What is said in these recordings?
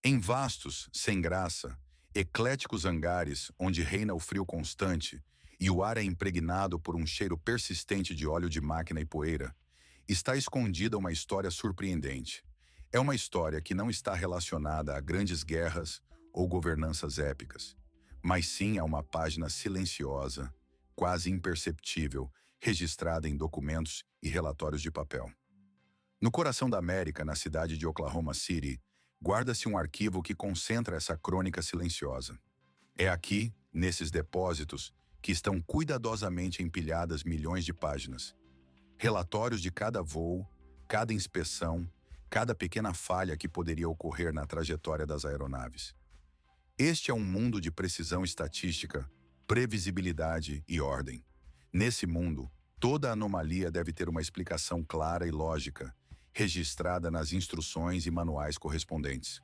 Em vastos, sem graça, ecléticos hangares onde reina o frio constante e o ar é impregnado por um cheiro persistente de óleo de máquina e poeira, está escondida uma história surpreendente. É uma história que não está relacionada a grandes guerras ou governanças épicas, mas sim a uma página silenciosa, quase imperceptível, registrada em documentos e relatórios de papel. No coração da América, na cidade de Oklahoma City, guarda-se um arquivo que concentra essa crônica silenciosa. É aqui, nesses depósitos, que estão cuidadosamente empilhadas milhões de páginas. Relatórios de cada voo, cada inspeção, cada pequena falha que poderia ocorrer na trajetória das aeronaves. Este é um mundo de precisão estatística, previsibilidade e ordem. Nesse mundo, toda anomalia deve ter uma explicação clara e lógica, registrada nas instruções e manuais correspondentes.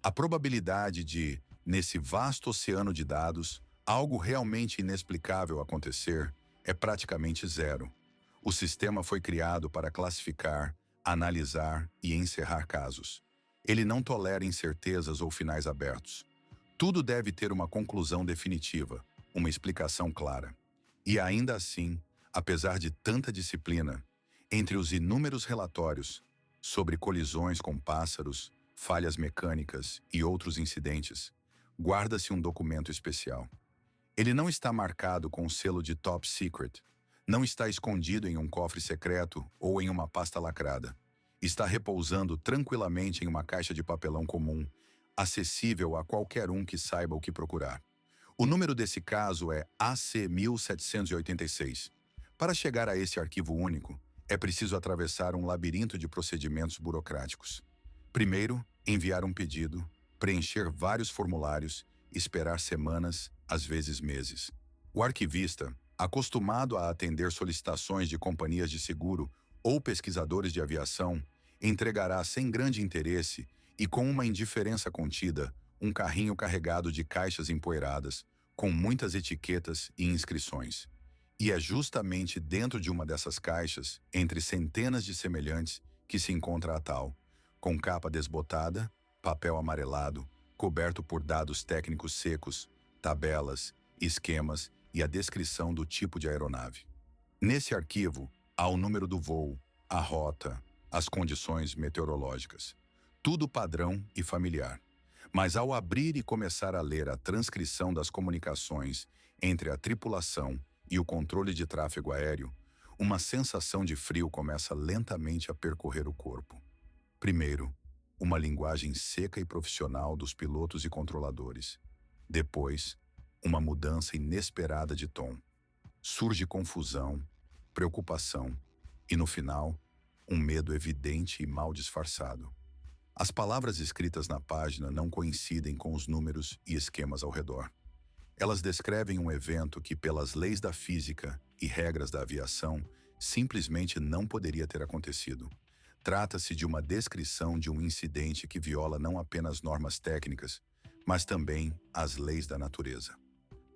A probabilidade de, nesse vasto oceano de dados, algo realmente inexplicável acontecer é praticamente zero. O sistema foi criado para classificar, analisar e encerrar casos. Ele não tolera incertezas ou finais abertos. Tudo deve ter uma conclusão definitiva, uma explicação clara. E ainda assim, apesar de tanta disciplina, entre os inúmeros relatórios sobre colisões com pássaros, falhas mecânicas e outros incidentes, guarda-se um documento especial. Ele não está marcado com o selo de Top Secret, não está escondido em um cofre secreto ou em uma pasta lacrada. Está repousando tranquilamente em uma caixa de papelão comum, acessível a qualquer um que saiba o que procurar. O número desse caso é AC 1786. Para chegar a esse arquivo único, é preciso atravessar um labirinto de procedimentos burocráticos. Primeiro, enviar um pedido, preencher vários formulários, esperar semanas, às vezes meses. O arquivista, acostumado a atender solicitações de companhias de seguro ou pesquisadores de aviação, entregará sem grande interesse e com uma indiferença contida um carrinho carregado de caixas empoeiradas, com muitas etiquetas e inscrições. E é justamente dentro de uma dessas caixas, entre centenas de semelhantes, que se encontra a tal, com capa desbotada, papel amarelado, coberto por dados técnicos secos, tabelas, esquemas e a descrição do tipo de aeronave. Nesse arquivo, há o número do voo, a rota, as condições meteorológicas. Tudo padrão e familiar. Mas ao abrir e começar a ler a transcrição das comunicações entre a tripulação e o controle de tráfego aéreo, uma sensação de frio começa lentamente a percorrer o corpo. Primeiro, uma linguagem seca e profissional dos pilotos e controladores. Depois, uma mudança inesperada de tom. Surge confusão, preocupação e, no final, um medo evidente e mal disfarçado. As palavras escritas na página não coincidem com os números e esquemas ao redor. Elas descrevem um evento que, pelas leis da física e regras da aviação, simplesmente não poderia ter acontecido. Trata-se de uma descrição de um incidente que viola não apenas normas técnicas, mas também as leis da natureza.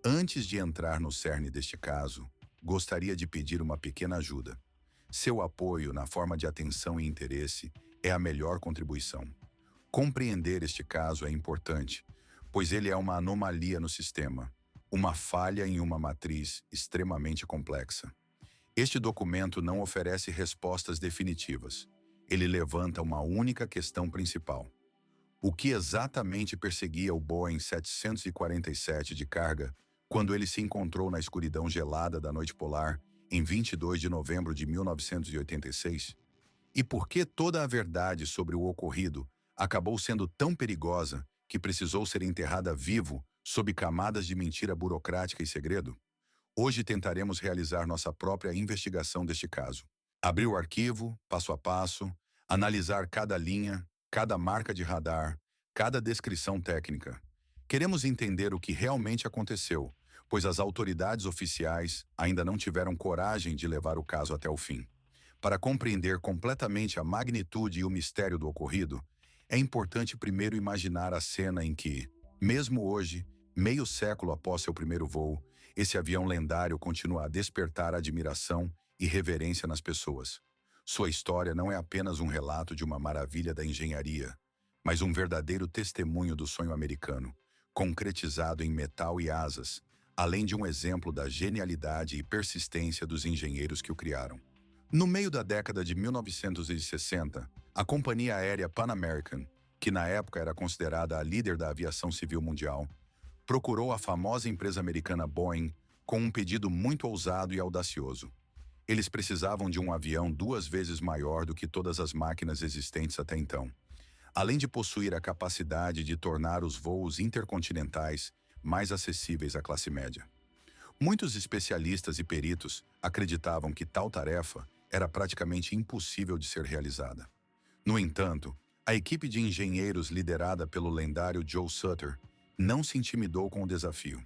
Antes de entrar no cerne deste caso, gostaria de pedir uma pequena ajuda. Seu apoio, na forma de atenção e interesse, é a melhor contribuição. Compreender este caso é importante, pois ele é uma anomalia no sistema, uma falha em uma matriz extremamente complexa. Este documento não oferece respostas definitivas. Ele levanta uma única questão principal. O que exatamente perseguia o Boeing 747 de carga quando ele se encontrou na escuridão gelada da noite polar em 22 de novembro de 1986? E por que toda a verdade sobre o ocorrido acabou sendo tão perigosa que precisou ser enterrada vivo sob camadas de mentira burocrática e segredo? Hoje tentaremos realizar nossa própria investigação deste caso. Abrir o arquivo, passo a passo, analisar cada linha, cada marca de radar, cada descrição técnica. Queremos entender o que realmente aconteceu, pois as autoridades oficiais ainda não tiveram coragem de levar o caso até o fim. Para compreender completamente a magnitude e o mistério do ocorrido, é importante primeiro imaginar a cena em que, mesmo hoje, meio século após seu primeiro voo, esse avião lendário continua a despertar admiração e reverência nas pessoas. Sua história não é apenas um relato de uma maravilha da engenharia, mas um verdadeiro testemunho do sonho americano, concretizado em metal e asas, além de um exemplo da genialidade e persistência dos engenheiros que o criaram. No meio da década de 1960, a companhia aérea Pan American, que na época era considerada a líder da aviação civil mundial, procurou a famosa empresa americana Boeing com um pedido muito ousado e audacioso. Eles precisavam de um avião 2 vezes maior do que todas as máquinas existentes até então, além de possuir a capacidade de tornar os voos intercontinentais mais acessíveis à classe média. Muitos especialistas e peritos acreditavam que tal tarefa era praticamente impossível de ser realizada. No entanto, a equipe de engenheiros liderada pelo lendário Joe Sutter não se intimidou com o desafio.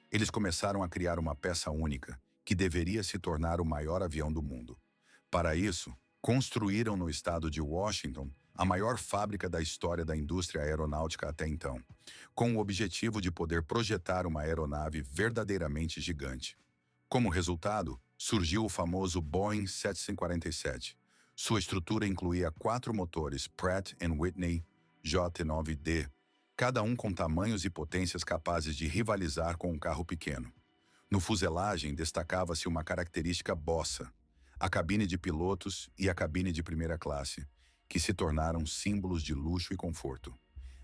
Eles começaram a criar uma peça única, que deveria se tornar o maior avião do mundo. Para isso, construíram no estado de Washington a maior fábrica da história da indústria aeronáutica até então, com o objetivo de poder projetar uma aeronave verdadeiramente gigante. Como resultado, surgiu o famoso Boeing 747. Sua estrutura incluía 4 motores Pratt & Whitney J9D, cada um com tamanhos e potências capazes de rivalizar com um carro pequeno. No fuselagem destacava-se uma característica bossa, a cabine de pilotos e a cabine de primeira classe, que se tornaram símbolos de luxo e conforto.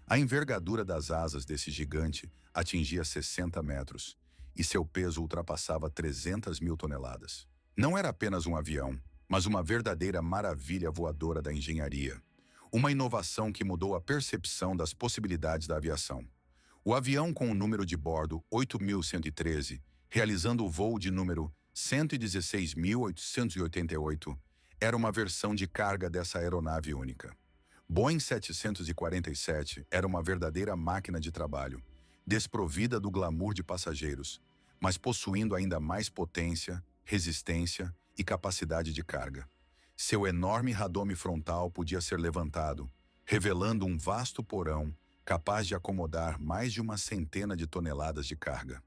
A envergadura das asas desse gigante atingia 60 metros, e seu peso ultrapassava 300 mil toneladas. Não era apenas um avião, mas uma verdadeira maravilha voadora da engenharia. Uma inovação que mudou a percepção das possibilidades da aviação. O avião com o número de bordo 8.113, realizando o voo de número 116.888, era uma versão de carga dessa aeronave única. Boeing 747 era uma verdadeira máquina de trabalho, desprovida do glamour de passageiros, mas possuindo ainda mais potência, resistência e capacidade de carga. Seu enorme radome frontal podia ser levantado, revelando um vasto porão capaz de acomodar mais de uma centena de toneladas de carga.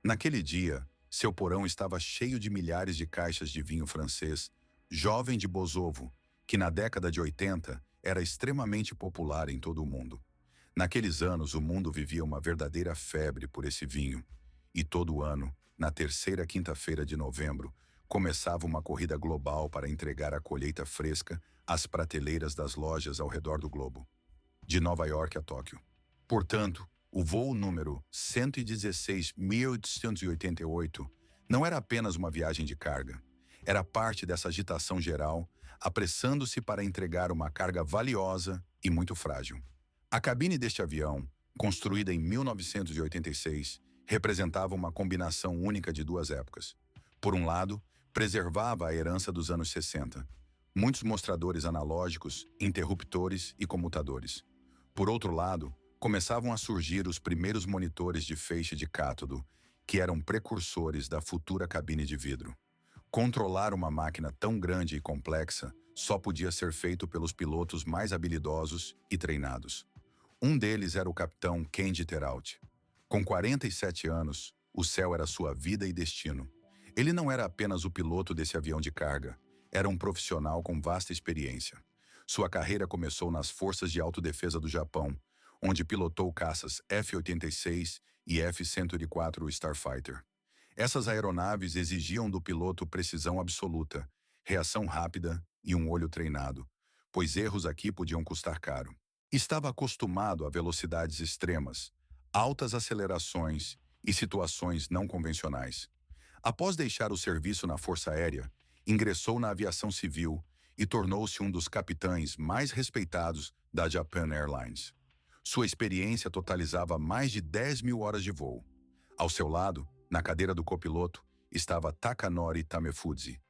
Naquele dia, seu porão estava cheio de milhares de caixas de vinho francês, jovem de Bozovo, que na década de 80 era extremamente popular em todo o mundo. Naqueles anos, o mundo vivia uma verdadeira febre por esse vinho, e todo ano, na terceira quinta-feira de novembro, começava uma corrida global para entregar a colheita fresca às prateleiras das lojas ao redor do globo, de Nova York a Tóquio. Portanto, o voo número 116.888 não era apenas uma viagem de carga, era parte dessa agitação geral, apressando-se para entregar uma carga valiosa e muito frágil. A cabine deste avião, construída em 1986, representava uma combinação única de 2 épocas. Por um lado, preservava a herança dos anos 60, muitos mostradores analógicos, interruptores e comutadores. Por outro lado, começavam a surgir os primeiros monitores de feixe de cátodo, que eram precursores da futura cabine de vidro. Controlar uma máquina tão grande e complexa só podia ser feito pelos pilotos mais habilidosos e treinados. Um deles era o capitão Kenji Terauchi. Com 47 anos, o céu era sua vida e destino. Ele não era apenas o piloto desse avião de carga, era um profissional com vasta experiência. Sua carreira começou nas Forças de Autodefesa do Japão, onde pilotou caças F-86 e F-104 Starfighter. Essas aeronaves exigiam do piloto precisão absoluta, reação rápida e um olho treinado, pois erros aqui podiam custar caro. Estava acostumado a velocidades extremas, altas acelerações e situações não convencionais. Após deixar o serviço na Força Aérea, ingressou na aviação civil e tornou-se um dos capitães mais respeitados da Japan Airlines. Sua experiência totalizava mais de 10.000 horas de voo. Ao seu lado, na cadeira do copiloto, estava Takanori Tamefudzi.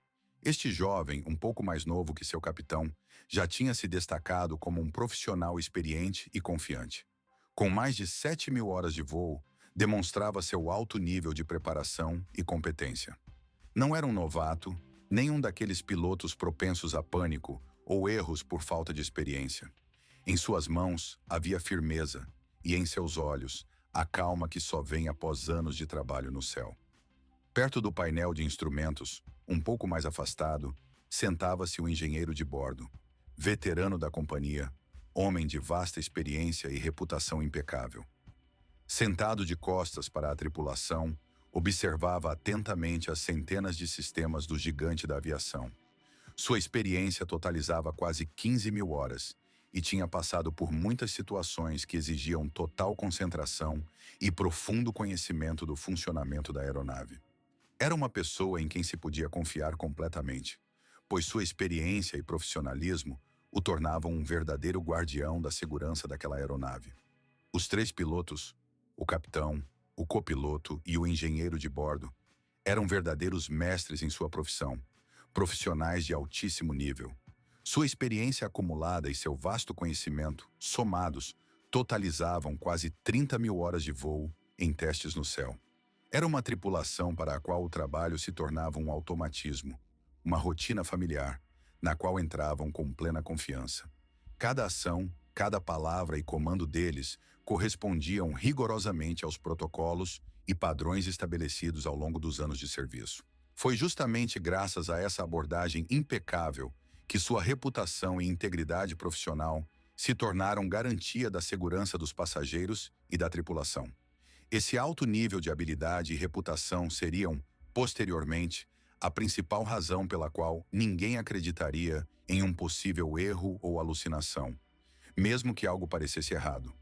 Este jovem, um pouco mais novo que seu capitão, já tinha se destacado como um profissional experiente e confiante. Com mais de 7.000 horas de voo, demonstrava seu alto nível de preparação e competência. Não era um novato, nem um daqueles pilotos propensos a pânico ou erros por falta de experiência. Em suas mãos havia firmeza e em seus olhos a calma que só vem após anos de trabalho no céu. Perto do painel de instrumentos, um pouco mais afastado, sentava-se o engenheiro de bordo, veterano da companhia, homem de vasta experiência e reputação impecável. Sentado de costas para a tripulação, observava atentamente as centenas de sistemas do gigante da aviação. Sua experiência totalizava quase 15 mil horas e tinha passado por muitas situações que exigiam total concentração e profundo conhecimento do funcionamento da aeronave. Era uma pessoa em quem se podia confiar completamente, pois sua experiência e profissionalismo o tornavam um verdadeiro guardião da segurança daquela aeronave. Os três pilotos, o capitão, o copiloto e o engenheiro de bordo, eram verdadeiros mestres em sua profissão, profissionais de altíssimo nível. Sua experiência acumulada e seu vasto conhecimento, somados, totalizavam quase 30 mil horas de voo em testes no céu. Era uma tripulação para a qual o trabalho se tornava um automatismo, uma rotina familiar, na qual entravam com plena confiança. Cada ação, cada palavra e comando deles correspondiam rigorosamente aos protocolos e padrões estabelecidos ao longo dos anos de serviço. Foi justamente graças a essa abordagem impecável que sua reputação e integridade profissional se tornaram garantia da segurança dos passageiros e da tripulação. Esse alto nível de habilidade e reputação seriam, posteriormente, a principal razão pela qual ninguém acreditaria em um possível erro ou alucinação, mesmo que algo parecesse errado.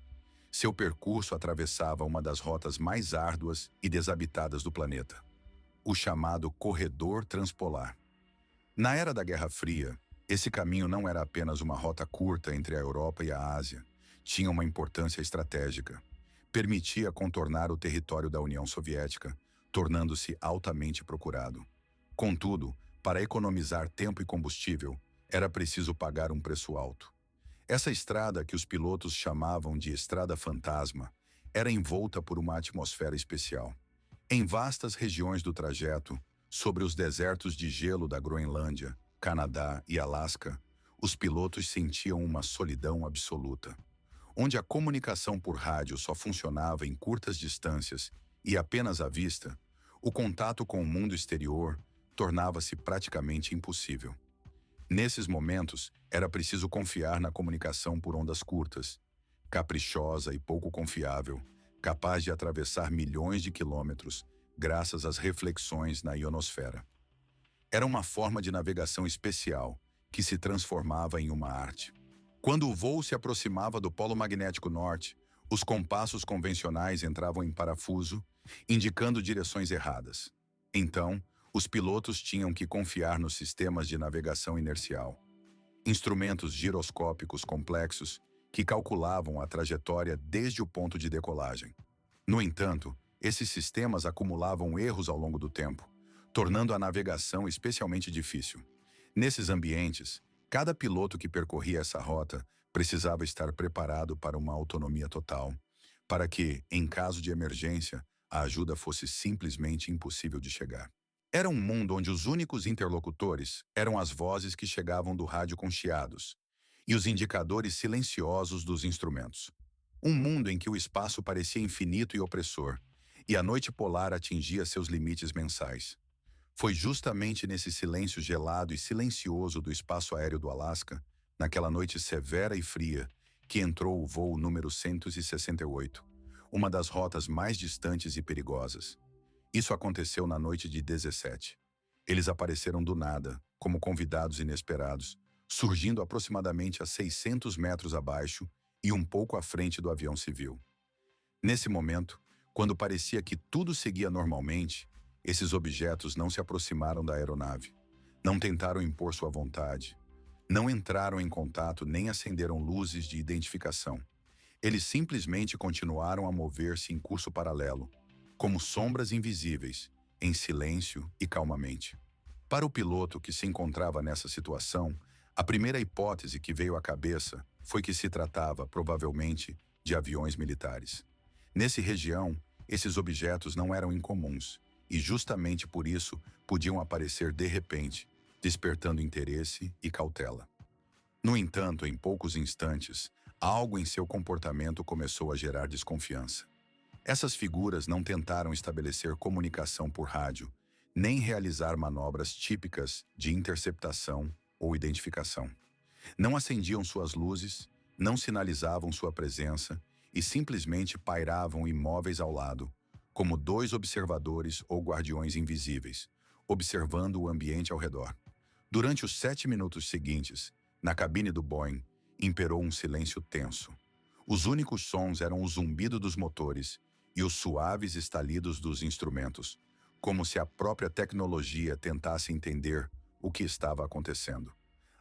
Seu percurso atravessava uma das rotas mais árduas e desabitadas do planeta, o chamado Corredor Transpolar. Na era da Guerra Fria, esse caminho não era apenas uma rota curta entre a Europa e a Ásia, tinha uma importância estratégica. Permitia contornar o território da União Soviética, tornando-se altamente procurado. Contudo, para economizar tempo e combustível, era preciso pagar um preço alto. Essa estrada, que os pilotos chamavam de Estrada Fantasma, era envolta por uma atmosfera especial. Em vastas regiões do trajeto, sobre os desertos de gelo da Groenlândia, Canadá e Alasca, os pilotos sentiam uma solidão absoluta. Onde a comunicação por rádio só funcionava em curtas distâncias e apenas à vista, o contato com o mundo exterior tornava-se praticamente impossível. Nesses momentos, era preciso confiar na comunicação por ondas curtas, caprichosa e pouco confiável, capaz de atravessar milhões de quilômetros, graças às reflexões na ionosfera. Era uma forma de navegação especial, que se transformava em uma arte. Quando o voo se aproximava do polo magnético norte, os compassos convencionais entravam em parafuso, indicando direções erradas. Então, os pilotos tinham que confiar nos sistemas de navegação inercial, instrumentos giroscópicos complexos que calculavam a trajetória desde o ponto de decolagem. No entanto, esses sistemas acumulavam erros ao longo do tempo, tornando a navegação especialmente difícil. Nesses ambientes, cada piloto que percorria essa rota precisava estar preparado para uma autonomia total, para que, em caso de emergência, a ajuda fosse simplesmente impossível de chegar. Era um mundo onde os únicos interlocutores eram as vozes que chegavam do rádio com chiados e os indicadores silenciosos dos instrumentos. Um mundo em que o espaço parecia infinito e opressor, e a noite polar atingia seus limites mensais. Foi justamente nesse silêncio gelado e silencioso do espaço aéreo do Alasca, naquela noite severa e fria, que entrou o voo número 168, uma das rotas mais distantes e perigosas. Isso aconteceu na noite de 17. Eles apareceram do nada, como convidados inesperados, surgindo aproximadamente a 600 metros abaixo e um pouco à frente do avião civil. Nesse momento, quando parecia que tudo seguia normalmente, esses objetos não se aproximaram da aeronave, não tentaram impor sua vontade, não entraram em contato nem acenderam luzes de identificação. Eles simplesmente continuaram a mover-se em curso paralelo, como sombras invisíveis, em silêncio e calmamente. Para o piloto que se encontrava nessa situação, a primeira hipótese que veio à cabeça foi que se tratava, provavelmente, de aviões militares. Nessa região, esses objetos não eram incomuns, e justamente por isso podiam aparecer de repente, despertando interesse e cautela. No entanto, em poucos instantes, algo em seu comportamento começou a gerar desconfiança. Essas figuras não tentaram estabelecer comunicação por rádio, nem realizar manobras típicas de interceptação ou identificação. Não acendiam suas luzes, não sinalizavam sua presença e simplesmente pairavam imóveis ao lado, como dois observadores ou guardiões invisíveis, observando o ambiente ao redor. Durante os 7 minutos seguintes, na cabine do Boeing, imperou um silêncio tenso. Os únicos sons eram o zumbido dos motores e os suaves estalidos dos instrumentos, como se a própria tecnologia tentasse entender o que estava acontecendo.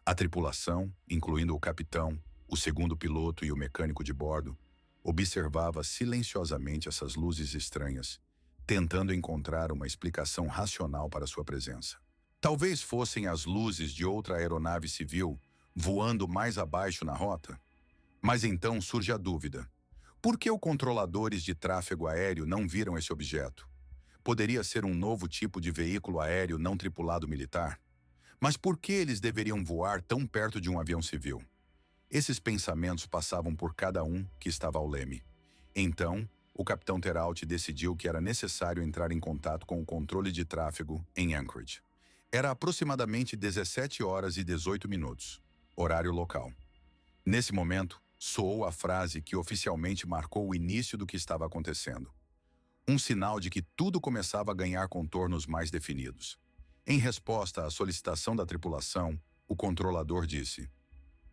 A tripulação, incluindo o capitão, o segundo piloto e o mecânico de bordo, observava silenciosamente essas luzes estranhas, tentando encontrar uma explicação racional para sua presença. Talvez fossem as luzes de outra aeronave civil voando mais abaixo na rota? Mas então surge a dúvida. Por que os controladores de tráfego aéreo não viram esse objeto? Poderia ser um novo tipo de veículo aéreo não tripulado militar? Mas por que eles deveriam voar tão perto de um avião civil? Esses pensamentos passavam por cada um que estava ao leme. Então, o capitão Teralt decidiu que era necessário entrar em contato com o controle de tráfego em Anchorage. Era aproximadamente 17h18, horário local. Nesse momento, soou a frase que oficialmente marcou o início do que estava acontecendo. Um sinal de que tudo começava a ganhar contornos mais definidos. Em resposta à solicitação da tripulação, o controlador disse: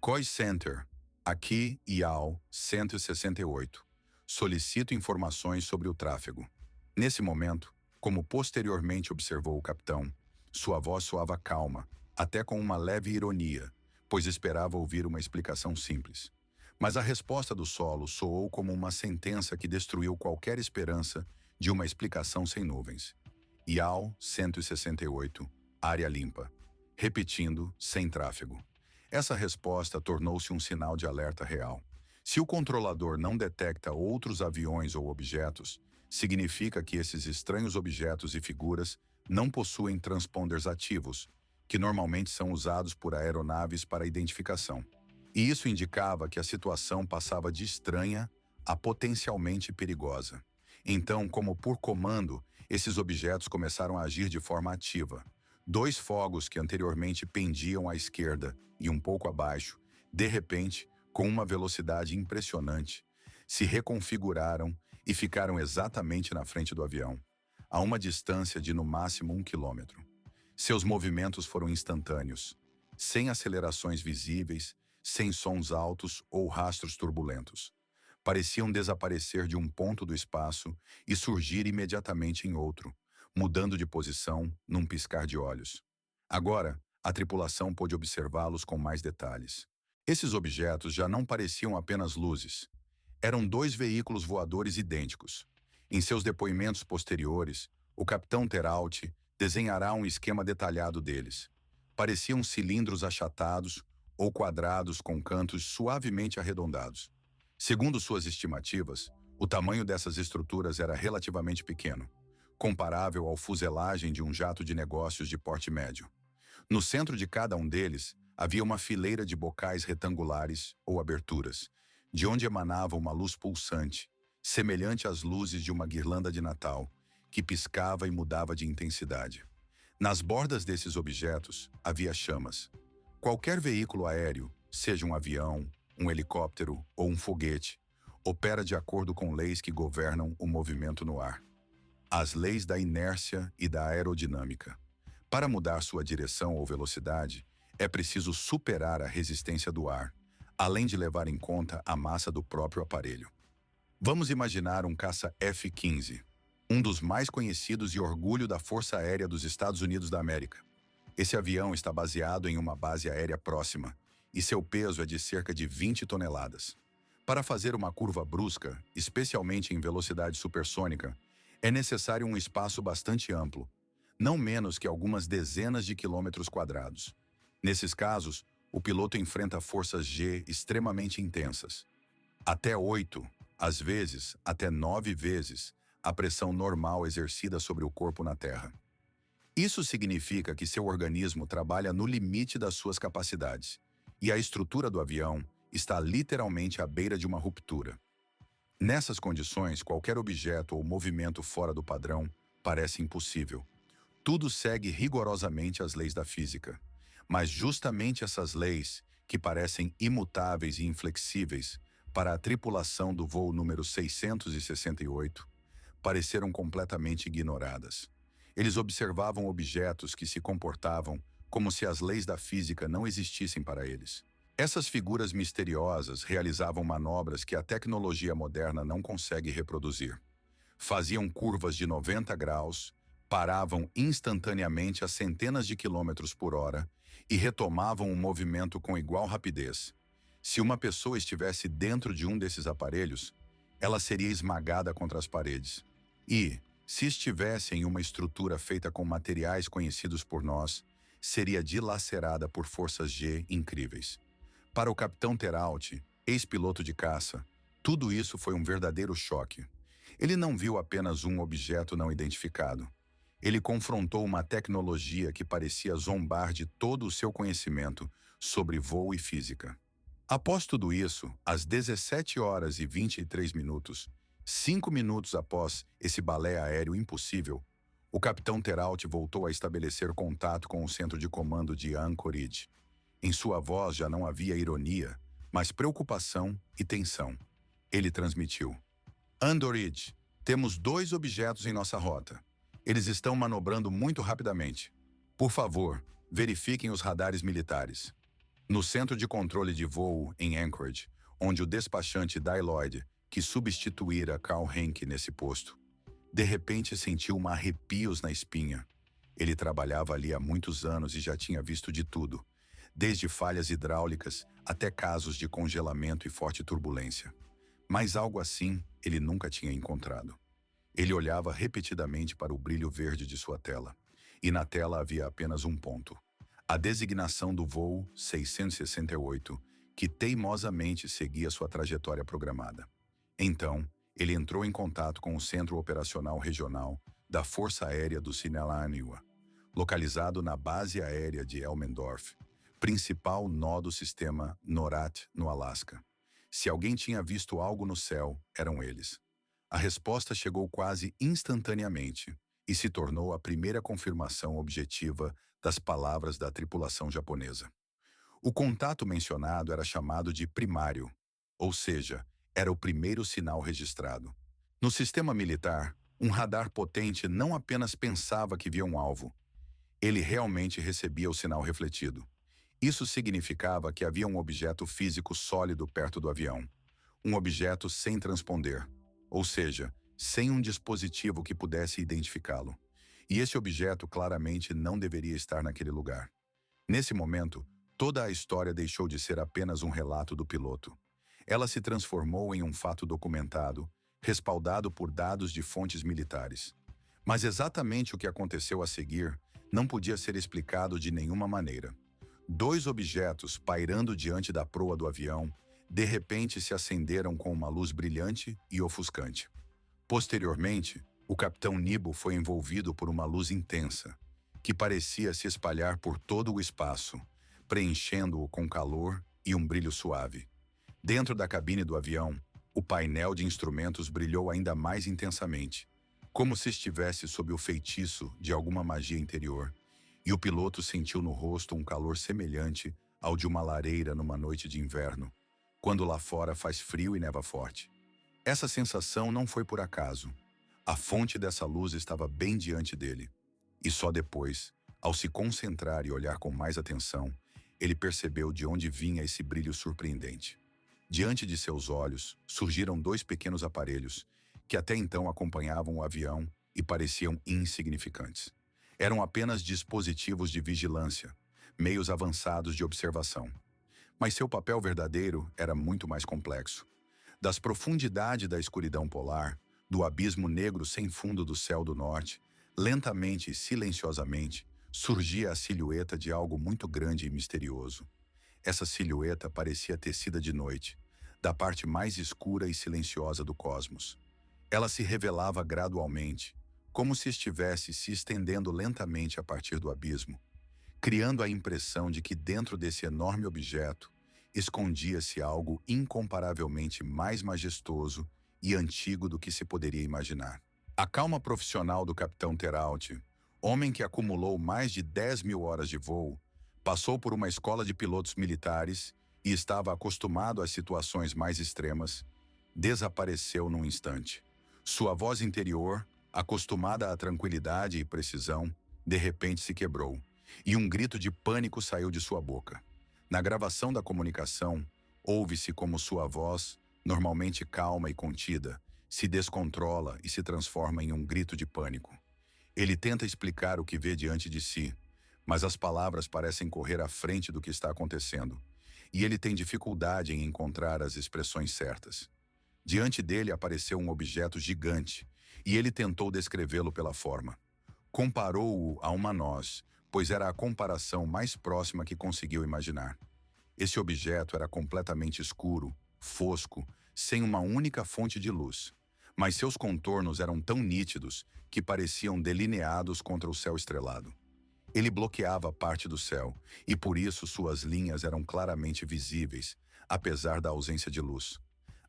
"Coy Center, aqui IAL 168. Solicito informações sobre o tráfego." Nesse momento, como posteriormente observou o capitão, sua voz soava calma, até com uma leve ironia, pois esperava ouvir uma explicação simples. Mas a resposta do solo soou como uma sentença que destruiu qualquer esperança de uma explicação sem nuvens. IAL 168, área limpa. Repetindo, sem tráfego. Essa resposta tornou-se um sinal de alerta real. Se o controlador não detecta outros aviões ou objetos, significa que esses estranhos objetos e figuras não possuem transponders ativos, que normalmente são usados por aeronaves para identificação. E isso indicava que a situação passava de estranha a potencialmente perigosa. Então, como por comando, esses objetos começaram a agir de forma ativa. Dois fogos que anteriormente pendiam à esquerda e um pouco abaixo, de repente, com uma velocidade impressionante, se reconfiguraram e ficaram exatamente na frente do avião, a uma distância de no máximo 1 quilômetro. Seus movimentos foram instantâneos, sem acelerações visíveis, sem sons altos ou rastros turbulentos. Pareciam desaparecer de um ponto do espaço e surgir imediatamente em outro, mudando de posição num piscar de olhos. Agora, a tripulação pôde observá-los com mais detalhes. Esses objetos já não pareciam apenas luzes. Eram dois veículos voadores idênticos. Em seus depoimentos posteriores, o capitão Teralt desenhará um esquema detalhado deles. Pareciam cilindros achatados ou quadrados com cantos suavemente arredondados. Segundo suas estimativas, o tamanho dessas estruturas era relativamente pequeno, comparável ao fuselagem de um jato de negócios de porte médio. No centro de cada um deles, havia uma fileira de bocais retangulares ou aberturas, de onde emanava uma luz pulsante, semelhante às luzes de uma guirlanda de Natal, que piscava e mudava de intensidade. Nas bordas desses objetos, havia chamas. Qualquer veículo aéreo, seja um avião, um helicóptero ou um foguete, opera de acordo com leis que governam o movimento no ar. As leis da inércia e da aerodinâmica. Para mudar sua direção ou velocidade, é preciso superar a resistência do ar, além de levar em conta a massa do próprio aparelho. Vamos imaginar um caça F-15, um dos mais conhecidos e orgulho da Força Aérea dos Estados Unidos da América. Esse avião está baseado em uma base aérea próxima, e seu peso é de cerca de 20 toneladas. Para fazer uma curva brusca, especialmente em velocidade supersônica, é necessário um espaço bastante amplo, não menos que algumas dezenas de quilômetros quadrados. Nesses casos, o piloto enfrenta forças G extremamente intensas. Até 8, às vezes até 9 vezes, a pressão normal exercida sobre o corpo na Terra. Isso significa que seu organismo trabalha no limite das suas capacidades, e a estrutura do avião está literalmente à beira de uma ruptura. Nessas condições, qualquer objeto ou movimento fora do padrão parece impossível. Tudo segue rigorosamente as leis da física. Mas justamente essas leis, que parecem imutáveis e inflexíveis, para a tripulação do voo número 668, pareceram completamente ignoradas. Eles observavam objetos que se comportavam como se as leis da física não existissem para eles. Essas figuras misteriosas realizavam manobras que a tecnologia moderna não consegue reproduzir. Faziam curvas de 90 graus, paravam instantaneamente a centenas de quilômetros por hora e retomavam o movimento com igual rapidez. Se uma pessoa estivesse dentro de um desses aparelhos, ela seria esmagada contra as paredes. E, se estivesse em uma estrutura feita com materiais conhecidos por nós, seria dilacerada por forças G incríveis. Para o capitão Teralt, ex-piloto de caça, tudo isso foi um verdadeiro choque. Ele não viu apenas um objeto não identificado. Ele confrontou uma tecnologia que parecia zombar de todo o seu conhecimento sobre voo e física. Após tudo isso, às 17 horas e 23 minutos, 5 minutos após esse balé aéreo impossível, o capitão Teralt voltou a estabelecer contato com o centro de comando de Anchorage. Em sua voz já não havia ironia, mas preocupação e tensão. Ele transmitiu: Anchorage, temos 2 objetos em nossa rota. Eles estão manobrando muito rapidamente. Por favor, verifiquem os radares militares. No centro de controle de voo em Anchorage, onde o despachante Dai Lloyd, que substituíra Carl Henke nesse posto, de repente sentiu arrepios na espinha. Ele trabalhava ali há muitos anos e já tinha visto de tudo, desde falhas hidráulicas até casos de congelamento e forte turbulência. Mas algo assim ele nunca tinha encontrado. Ele olhava repetidamente para o brilho verde de sua tela, e na tela havia apenas um ponto: a designação do voo 668, que teimosamente seguia sua trajetória programada. Então, ele entrou em contato com o Centro Operacional Regional da Força Aérea do Sinaloa, localizado na base aérea de Elmendorf, principal nó do sistema NORAD no Alasca. Se alguém tinha visto algo no céu, eram eles. A resposta chegou quase instantaneamente e se tornou a primeira confirmação objetiva das palavras da tripulação japonesa. O contato mencionado era chamado de primário, ou seja, era o primeiro sinal registrado. No sistema militar, um radar potente não apenas pensava que via um alvo, ele realmente recebia o sinal refletido. Isso significava que havia um objeto físico sólido perto do avião, um objeto sem transponder, ou seja, sem um dispositivo que pudesse identificá-lo. E esse objeto claramente não deveria estar naquele lugar. Nesse momento, toda a história deixou de ser apenas um relato do piloto. Ela se transformou em um fato documentado, respaldado por dados de fontes militares. Mas exatamente o que aconteceu a seguir não podia ser explicado de nenhuma maneira. 2 objetos pairando diante da proa do avião, de repente se acenderam com uma luz brilhante e ofuscante. Posteriormente, o capitão Nibo foi envolvido por uma luz intensa, que parecia se espalhar por todo o espaço, preenchendo-o com calor e um brilho suave. Dentro da cabine do avião, o painel de instrumentos brilhou ainda mais intensamente, como se estivesse sob o feitiço de alguma magia interior, e o piloto sentiu no rosto um calor semelhante ao de uma lareira numa noite de inverno, quando lá fora faz frio e neva forte. Essa sensação não foi por acaso. A fonte dessa luz estava bem diante dele. E só depois, ao se concentrar e olhar com mais atenção, ele percebeu de onde vinha esse brilho surpreendente. Diante de seus olhos, surgiram 2 pequenos aparelhos, que até então acompanhavam o avião e pareciam insignificantes. Eram apenas dispositivos de vigilância, meios avançados de observação. Mas seu papel verdadeiro era muito mais complexo. Das profundidades da escuridão polar, do abismo negro sem fundo do céu do norte, lentamente e silenciosamente, surgia a silhueta de algo muito grande e misterioso. Essa silhueta parecia tecida de noite, da parte mais escura e silenciosa do cosmos. Ela se revelava gradualmente, como se estivesse se estendendo lentamente a partir do abismo, criando a impressão de que dentro desse enorme objeto escondia-se algo incomparavelmente mais majestoso e antigo do que se poderia imaginar. A calma profissional do capitão Teralt, homem que acumulou mais de 10.000 horas de voo, passou por uma escola de pilotos militares e estava acostumado às situações mais extremas, desapareceu num instante. Sua voz interior, acostumada à tranquilidade e precisão, de repente se quebrou, e um grito de pânico saiu de sua boca. Na gravação da comunicação, ouve-se como sua voz, normalmente calma e contida, se descontrola e se transforma em um grito de pânico. Ele tenta explicar o que vê diante de si, mas as palavras parecem correr à frente do que está acontecendo, e ele tem dificuldade em encontrar as expressões certas. Diante dele apareceu um objeto gigante, e ele tentou descrevê-lo pela forma. Comparou-o a uma noz, pois era a comparação mais próxima que conseguiu imaginar. Esse objeto era completamente escuro, fosco, sem uma única fonte de luz, mas seus contornos eram tão nítidos que pareciam delineados contra o céu estrelado. Ele bloqueava parte do céu, e por isso suas linhas eram claramente visíveis, apesar da ausência de luz.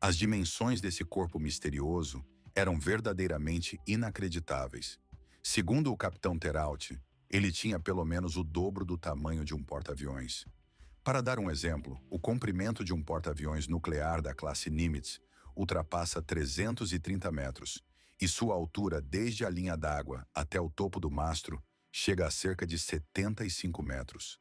As dimensões desse corpo misterioso eram verdadeiramente inacreditáveis. Segundo o capitão Teralt, ele tinha pelo menos o dobro do tamanho de um porta-aviões. Para dar um exemplo, o comprimento de um porta-aviões nuclear da classe Nimitz ultrapassa 330 metros, e sua altura desde a linha d'água até o topo do mastro chega a cerca de 75 metros.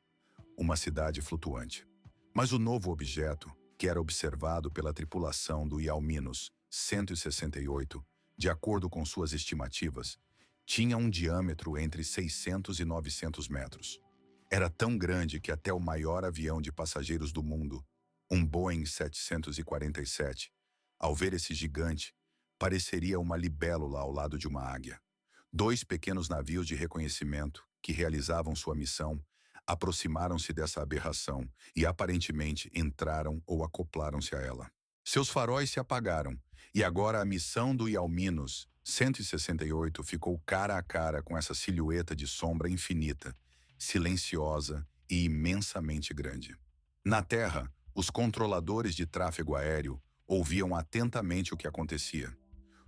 Uma cidade flutuante. Mas o novo objeto, que era observado pela tripulação do Ialminos 168, de acordo com suas estimativas, tinha um diâmetro entre 600 e 900 metros. Era tão grande que até o maior avião de passageiros do mundo, um Boeing 747, ao ver esse gigante, pareceria uma libélula ao lado de uma águia. Dois pequenos navios de reconhecimento, que realizavam sua missão, aproximaram-se dessa aberração e aparentemente entraram ou acoplaram-se a ela. Seus faróis se apagaram, e agora a missão do Ialminos 168 ficou cara a cara com essa silhueta de sombra infinita, silenciosa e imensamente grande. Na Terra, os controladores de tráfego aéreo ouviam atentamente o que acontecia.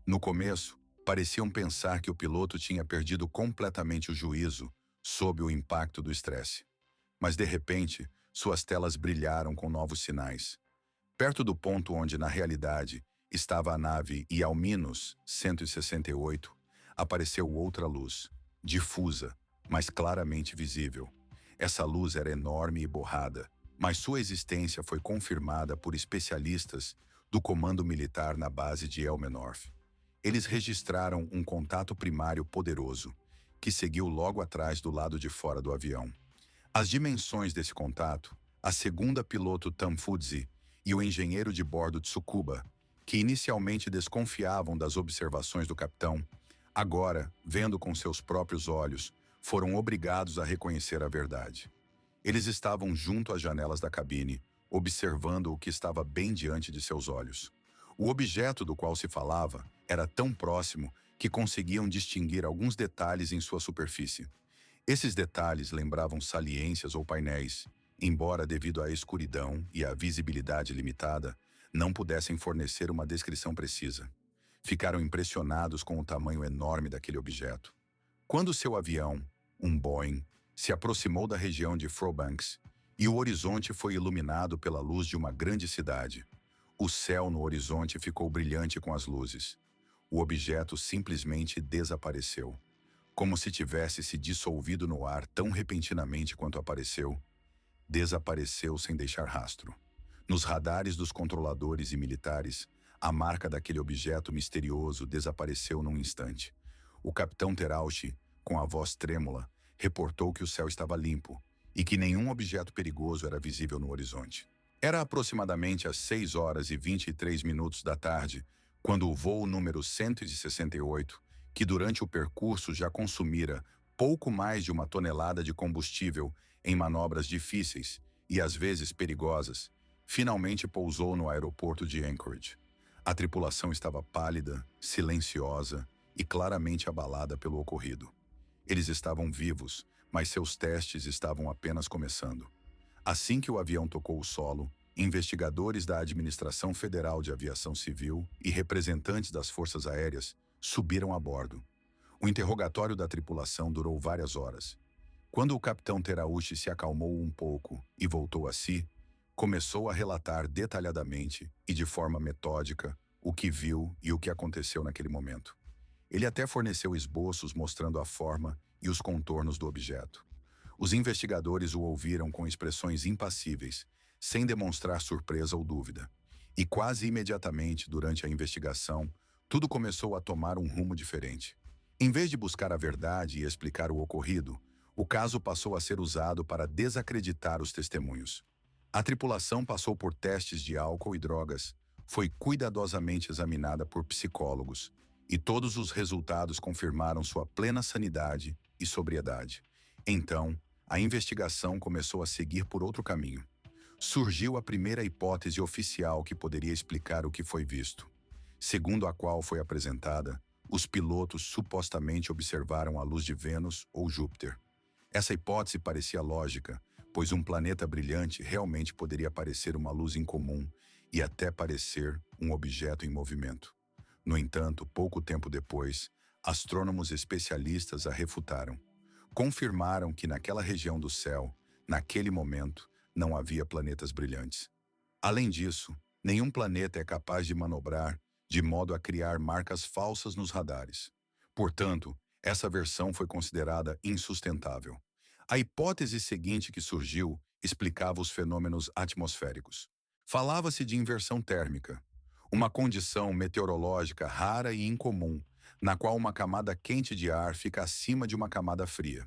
No começo, pareciam pensar que o piloto tinha perdido completamente o juízo sob o impacto do estresse. Mas, de repente, suas telas brilharam com novos sinais. Perto do ponto onde, na realidade, estava a nave Ialminos 168, apareceu outra luz, difusa, mas claramente visível. Essa luz era enorme e borrada, mas sua existência foi confirmada por especialistas do Comando Militar na base de Elmenorf. Eles registraram um contato primário poderoso, que seguiu logo atrás do lado de fora do avião. As dimensões desse contato, a segunda piloto Tamfudzi e o engenheiro de bordo Tsukuba, que inicialmente desconfiavam das observações do capitão, agora, vendo com seus próprios olhos, foram obrigados a reconhecer a verdade. Eles estavam junto às janelas da cabine, observando o que estava bem diante de seus olhos. O objeto do qual se falava era tão próximo que conseguiam distinguir alguns detalhes em sua superfície. Esses detalhes lembravam saliências ou painéis, embora devido à escuridão e à visibilidade limitada, não pudessem fornecer uma descrição precisa. Ficaram impressionados com o tamanho enorme daquele objeto. Quando seu avião, um Boeing, se aproximou da região de Fairbanks e o horizonte foi iluminado pela luz de uma grande cidade, o céu no horizonte ficou brilhante com as luzes. O objeto simplesmente desapareceu, como se tivesse se dissolvido no ar tão repentinamente quanto apareceu. Desapareceu sem deixar rastro. Nos radares dos controladores e militares, a marca daquele objeto misterioso desapareceu num instante. O capitão Terauchi, com a voz trêmula, reportou que o céu estava limpo e que nenhum objeto perigoso era visível no horizonte. Era aproximadamente às 6h23 da tarde, quando o voo número 168, que durante o percurso já consumira pouco mais de 1 tonelada de combustível em manobras difíceis e às vezes perigosas, finalmente pousou no aeroporto de Anchorage. A tripulação estava pálida, silenciosa e claramente abalada pelo ocorrido. Eles estavam vivos, mas seus testes estavam apenas começando. Assim que o avião tocou o solo, investigadores da Administração Federal de Aviação Civil e representantes das forças aéreas subiram a bordo. O interrogatório da tripulação durou várias horas. Quando o capitão Terauchi se acalmou um pouco e voltou a si, Começou a relatar detalhadamente e de forma metódica o que viu e o que aconteceu naquele momento. Ele até forneceu esboços mostrando a forma e os contornos do objeto. Os investigadores o ouviram com expressões impassíveis, sem demonstrar surpresa ou dúvida. E quase imediatamente, durante a investigação, tudo começou a tomar um rumo diferente. Em vez de buscar a verdade e explicar o ocorrido, o caso passou a ser usado para desacreditar os testemunhos. A tripulação passou por testes de álcool e drogas, foi cuidadosamente examinada por psicólogos, e todos os resultados confirmaram sua plena sanidade e sobriedade. Então, a investigação começou a seguir por outro caminho. Surgiu a primeira hipótese oficial que poderia explicar o que foi visto. Segundo a qual foi apresentada, os pilotos supostamente observaram a luz de Vênus ou Júpiter. Essa hipótese parecia lógica, pois um planeta brilhante realmente poderia parecer uma luz incomum e até parecer um objeto em movimento. No entanto, pouco tempo depois, astrônomos especialistas a refutaram. Confirmaram que naquela região do céu, naquele momento, não havia planetas brilhantes. Além disso, nenhum planeta é capaz de manobrar de modo a criar marcas falsas nos radares. Portanto, essa versão foi considerada insustentável. A hipótese seguinte que surgiu explicava os fenômenos atmosféricos. Falava-se de inversão térmica, uma condição meteorológica rara e incomum, na qual uma camada quente de ar fica acima de uma camada fria.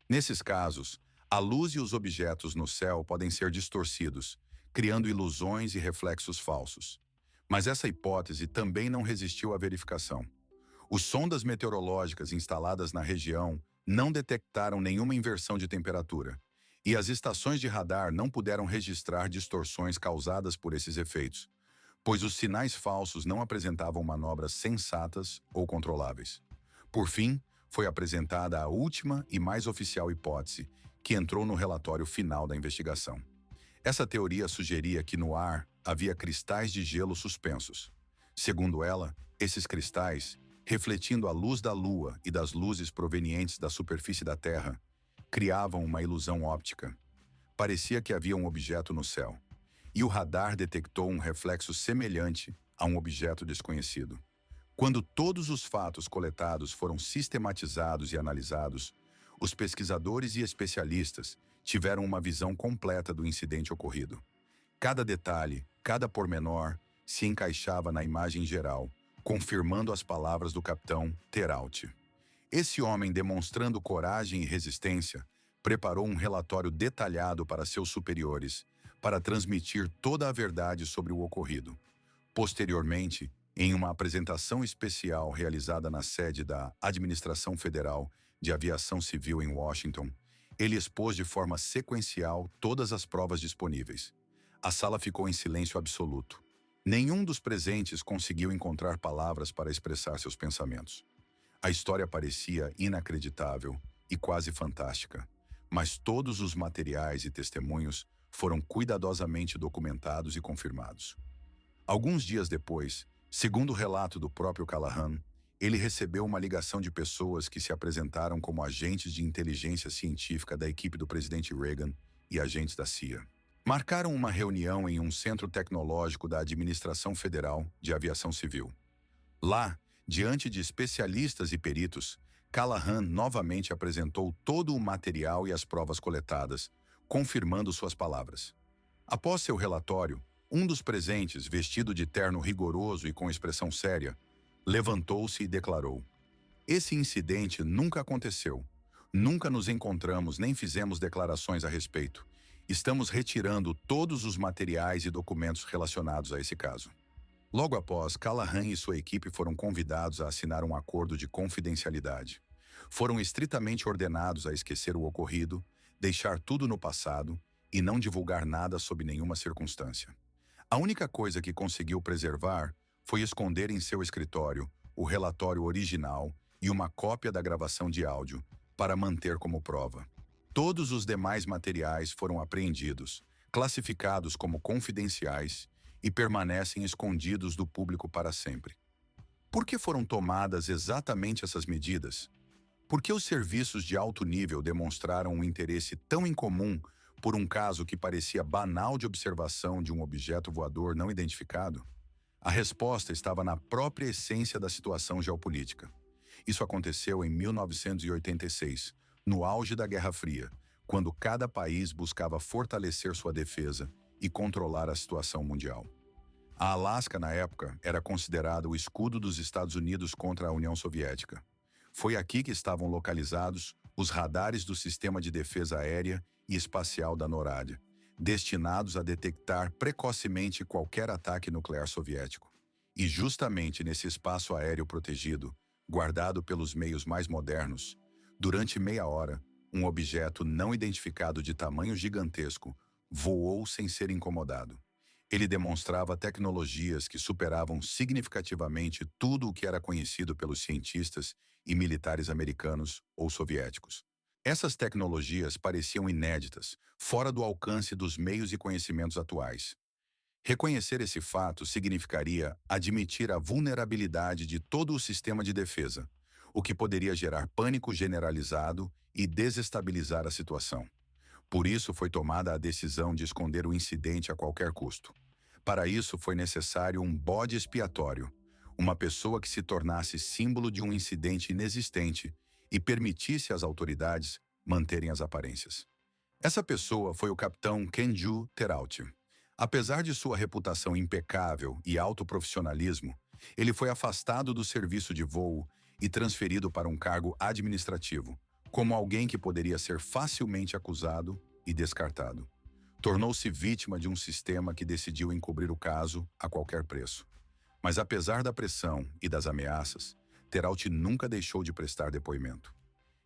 Nesses casos, a luz e os objetos no céu podem ser distorcidos, criando ilusões e reflexos falsos. Mas essa hipótese também não resistiu à verificação. Os sondas meteorológicas instaladas na região não detectaram nenhuma inversão de temperatura, e as estações de radar não puderam registrar distorções causadas por esses efeitos, pois os sinais falsos não apresentavam manobras sensatas ou controláveis. Por fim, foi apresentada a última e mais oficial hipótese, que entrou no relatório final da investigação. Essa teoria sugeria que no ar havia cristais de gelo suspensos. Segundo ela, esses cristais, refletindo a luz da Lua e das luzes provenientes da superfície da Terra, criavam uma ilusão óptica. Parecia que havia um objeto no céu, e o radar detectou um reflexo semelhante a um objeto desconhecido. Quando todos os fatos coletados foram sistematizados e analisados, os pesquisadores e especialistas tiveram uma visão completa do incidente ocorrido. Cada detalhe, cada pormenor, se encaixava na imagem geral, confirmando as palavras do capitão Therault. Esse homem, demonstrando coragem e resistência, preparou um relatório detalhado para seus superiores, para transmitir toda a verdade sobre o ocorrido. Posteriormente, em uma apresentação especial realizada na sede da Administração Federal de Aviação Civil em Washington, ele expôs de forma sequencial todas as provas disponíveis. A sala ficou em silêncio absoluto. Nenhum dos presentes conseguiu encontrar palavras para expressar seus pensamentos. A história parecia inacreditável e quase fantástica, mas todos os materiais e testemunhos foram cuidadosamente documentados e confirmados. Alguns dias depois, segundo o relato do próprio Callahan, ele recebeu uma ligação de pessoas que se apresentaram como agentes de inteligência científica da equipe do presidente Reagan e agentes da CIA. Marcaram uma reunião em um centro tecnológico da Administração Federal de Aviação Civil. Lá, diante de especialistas e peritos, Callahan novamente apresentou todo o material e as provas coletadas, confirmando suas palavras. Após seu relatório, um dos presentes, vestido de terno rigoroso e com expressão séria, levantou-se e declarou: "Esse incidente nunca aconteceu. Nunca nos encontramos nem fizemos declarações a respeito. Estamos retirando todos os materiais e documentos relacionados a esse caso." Logo após, Callahan e sua equipe foram convidados a assinar um acordo de confidencialidade. Foram estritamente ordenados a esquecer o ocorrido, deixar tudo no passado e não divulgar nada sob nenhuma circunstância. A única coisa que conseguiu preservar foi esconder em seu escritório o relatório original e uma cópia da gravação de áudio, para manter como prova. Todos os demais materiais foram apreendidos, classificados como confidenciais e permanecem escondidos do público para sempre. Por que foram tomadas exatamente essas medidas? Por que os serviços de alto nível demonstraram um interesse tão incomum por um caso que parecia banal de observação de um objeto voador não identificado? A resposta estava na própria essência da situação geopolítica. Isso aconteceu em 1986, no auge da Guerra Fria, quando cada país buscava fortalecer sua defesa e controlar a situação mundial. A Alasca, na época, era considerada o escudo dos Estados Unidos contra a União Soviética. Foi aqui que estavam localizados os radares do Sistema de Defesa Aérea e Espacial da NORAD, destinados a detectar precocemente qualquer ataque nuclear soviético. E justamente nesse espaço aéreo protegido, guardado pelos meios mais modernos, durante meia hora, um objeto não identificado de tamanho gigantesco voou sem ser incomodado. Ele demonstrava tecnologias que superavam significativamente tudo o que era conhecido pelos cientistas e militares americanos ou soviéticos. Essas tecnologias pareciam inéditas, fora do alcance dos meios e conhecimentos atuais. Reconhecer esse fato significaria admitir a vulnerabilidade de todo o sistema de defesa, o que poderia gerar pânico generalizado e desestabilizar a situação. Por isso foi tomada a decisão de esconder o incidente a qualquer custo. Para isso foi necessário um bode expiatório, uma pessoa que se tornasse símbolo de um incidente inexistente e permitisse às autoridades manterem as aparências. Essa pessoa foi o capitão Kenju Terauchi. Apesar de sua reputação impecável e alto profissionalismo, ele foi afastado do serviço de voo e transferido para um cargo administrativo, como alguém que poderia ser facilmente acusado e descartado. Tornou-se vítima de um sistema que decidiu encobrir o caso a qualquer preço. Mas apesar da pressão e das ameaças, Terauchi nunca deixou de prestar depoimento.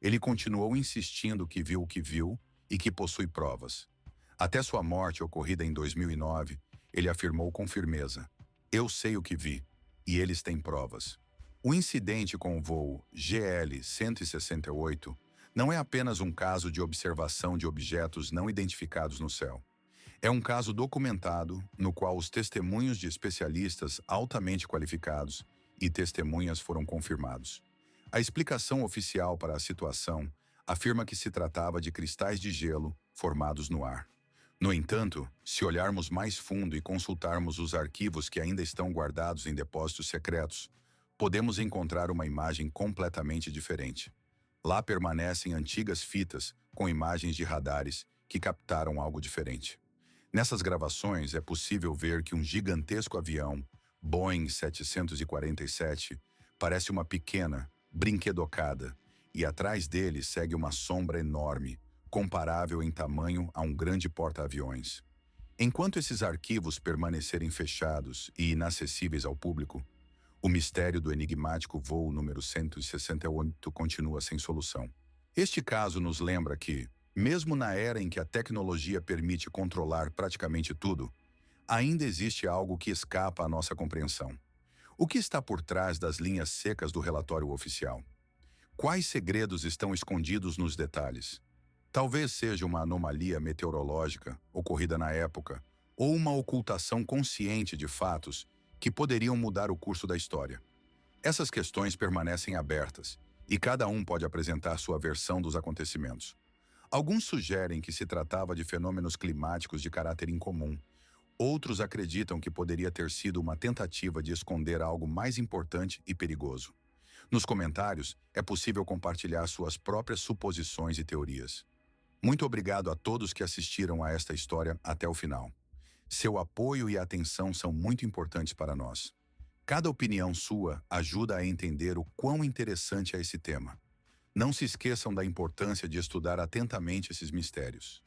Ele continuou insistindo que viu o que viu e que possui provas. Até sua morte, ocorrida em 2009, ele afirmou com firmeza: "Eu sei o que vi, e eles têm provas." O incidente com o voo GL-168 não é apenas um caso de observação de objetos não identificados no céu. É um caso documentado no qual os testemunhos de especialistas altamente qualificados e testemunhas foram confirmados. A explicação oficial para a situação afirma que se tratava de cristais de gelo formados no ar. No entanto, se olharmos mais fundo e consultarmos os arquivos que ainda estão guardados em depósitos secretos, podemos encontrar uma imagem completamente diferente. Lá permanecem antigas fitas com imagens de radares que captaram algo diferente. Nessas gravações é possível ver que um gigantesco avião, Boeing 747, parece uma pequena, brinquedocada, e atrás dele segue uma sombra enorme, comparável em tamanho a um grande porta-aviões. Enquanto esses arquivos permanecerem fechados e inacessíveis ao público, o mistério do enigmático voo número 168 continua sem solução. Este caso nos lembra que, mesmo na era em que a tecnologia permite controlar praticamente tudo, ainda existe algo que escapa à nossa compreensão. O que está por trás das linhas secas do relatório oficial? Quais segredos estão escondidos nos detalhes? Talvez seja uma anomalia meteorológica ocorrida na época, ou uma ocultação consciente de fatos que poderiam mudar o curso da história. Essas questões permanecem abertas, e cada um pode apresentar sua versão dos acontecimentos. Alguns sugerem que se tratava de fenômenos climáticos de caráter incomum. Outros acreditam que poderia ter sido uma tentativa de esconder algo mais importante e perigoso. Nos comentários, é possível compartilhar suas próprias suposições e teorias. Muito obrigado a todos que assistiram a esta história até o final. Seu apoio e atenção são muito importantes para nós. Cada opinião sua ajuda a entender o quão interessante é esse tema. Não se esqueçam da importância de estudar atentamente esses mistérios.